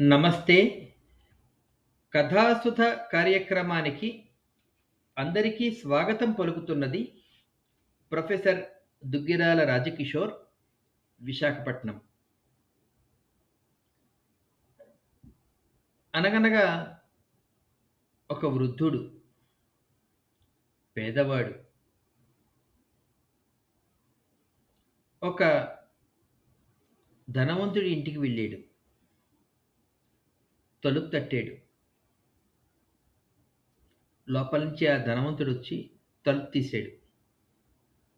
నమస్తే. కథాసుధ కార్యక్రమానికి అందరికీ స్వాగతం పలుకుతున్నది ప్రొఫెసర్ దుగ్గిరాల రాజకిషోర్, విశాఖపట్నం. అనగనగా ఒక వృద్ధుడు, పేదవాడు ఒక ధనవంతుడి ఇంటికి వెళ్ళాడు. తలుపు తట్టాడు. లోపల నుంచి ఆ ధనవంతుడొచ్చి తలుపు తీశాడు.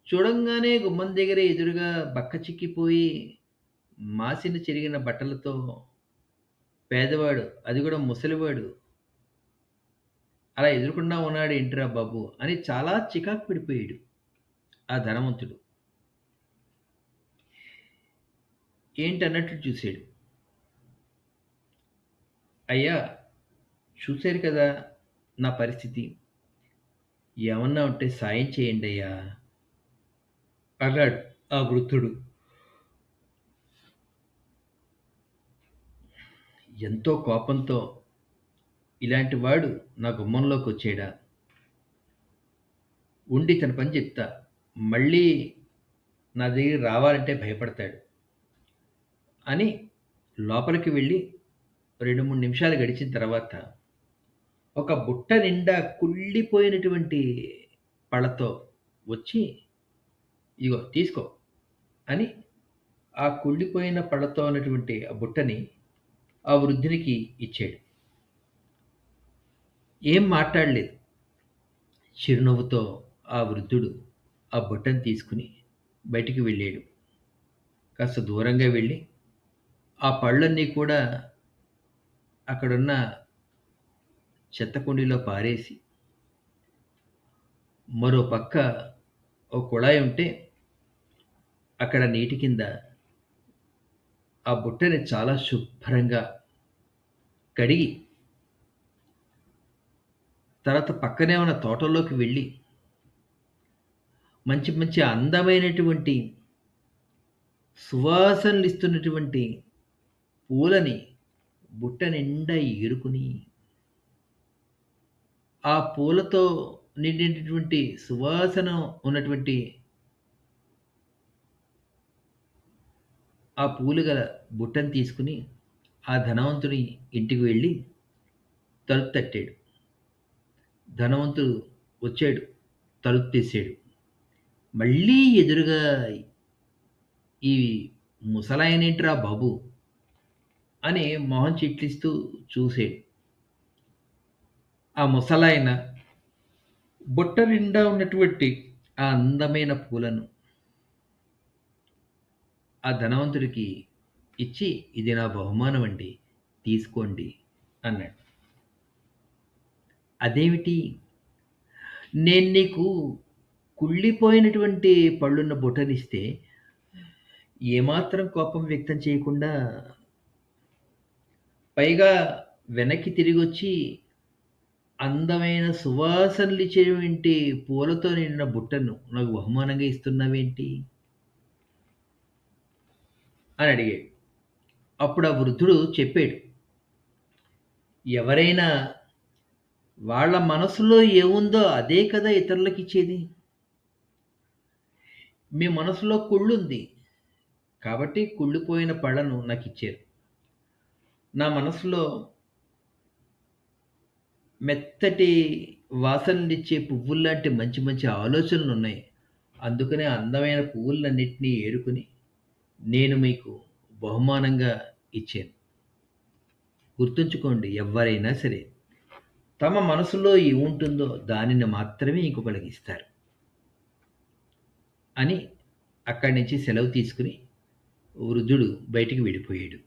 చూడంగానే గుమ్మం దగ్గర ఎదురుగా బక్క చిక్కిపోయి మాసిన చెరిగిన బట్టలతో పేదవాడు, అది కూడా ముసలివాడు, అలా ఎదురుకుండా ఉన్నాడు ఏంట్రా బాబు అని చాలా చికాకు పడిపోయాడు ఆ ధనవంతుడు. ఏంటన్నట్టు చూశాడు. అయ్యా, చూశారు కదా నా పరిస్థితి, ఏమన్నా ఉంటే సాయం చేయండి అయ్యా అన్నాడు ఆ వృద్ధుడు. ఎంతో కోపంతో, ఇలాంటి వాడు నా గుమ్మంలోకి వచ్చాడా, ఉండి తన పని చెప్తా, మళ్ళీ నా దగ్గర రావాలంటే భయపడతాడు అని లోపలికి వెళ్ళి 2-3 నిమిషాలు గడిచిన తర్వాత ఒక బుట్ట నిండా కుళ్ళిపోయినటువంటి పళ్ళతో వచ్చి, ఇగో తీసుకో అని ఆ కుళ్ళిపోయిన పళ్ళతో ఉన్నటువంటి ఆ బుట్టని ఆ వృద్ధునికి ఇచ్చాడు. ఏం మాట్లాడలేదు. చిరునవ్వుతో ఆ వృద్ధుడు ఆ బుట్టని తీసుకుని బయటికి వెళ్ళాడు. కాస్త దూరంగా వెళ్ళి ఆ పళ్ళన్నీ కూడా అక్కడున్న చెత్త కుండీలో పారేసి, మరో పక్క ఓ కుళాయి ఉంటే అక్కడ నీటి కింద ఆ బుట్టని చాలా శుభ్రంగా కడిగి, తర్వాత పక్కనే ఉన్న తోటల్లోకి వెళ్ళి మంచి మంచి అందమైనటువంటి సువాసనలు ఇస్తున్నటువంటి పూలని బుట్ట నిండా ఏరుకుని, ఆ పూలతో నిండినటువంటి సువాసన ఉన్నటువంటి ఆ పూలు గల బుట్టను తీసుకుని ఆ ధనవంతుని ఇంటికి వెళ్ళి తలుపు తట్టాడు. ధనవంతుడు వచ్చాడు, తలుపు తీసాడు. మళ్ళీ ఎదురుగా ఈ ముసలాయనేంట్రా బాబు అని మొహం చిట్లిస్తూ చూసాడు. ఆ ముసలాయన బుట్ట నిండా ఉన్నటువంటి ఆ అందమైన పూలను ఆ ధనవంతుడికి ఇచ్చి, ఇది నా బహుమానం అండి, తీసుకోండి అన్నాడు. అదేమిటి, నేను నీకు కుళ్ళిపోయినటువంటి పళ్ళున్న బుట్టనిస్తే ఏమాత్రం కోపం వ్యక్తం చేయకుండా, పైగా వెనక్కి తిరిగొచ్చి అందమైన సువాసనలిచ్చేటువంటి పూలతో నిండిన బుట్టను నాకు బహుమానంగా ఇస్తున్నావేంటి అని అడిగాడు. అప్పుడు ఆ వృద్ధుడు చెప్పాడు, ఎవరైనా వాళ్ళ మనసులో ఏముందో అదే కదా ఇతరులకు ఇచ్చేది. మీ మనసులో కుళ్ళుంది కాబట్టి కుళ్ళిపోయిన పళ్ళను నాకు ఇచ్చారు. నా మనసులో మెత్తటి వాసనలిచ్చే పువ్వుల్లాంటి మంచి మంచి ఆలోచనలున్నాయి. అందుకనే అందమైన పువ్వులన్నిటినీ ఏరుకుని నేను మీకు బహుమానంగా ఇచ్చాను. గుర్తుంచుకోండి, ఎవ్వరైనా సరే తమ మనసులో ఏముంటుందో దానిని మాత్రమే ఇంకొకళ్ళకి ఇస్తారు అని అక్కడి నుంచి సెలవు తీసుకుని వృద్ధుడు బయటికి వెళ్ళిపోయాడు.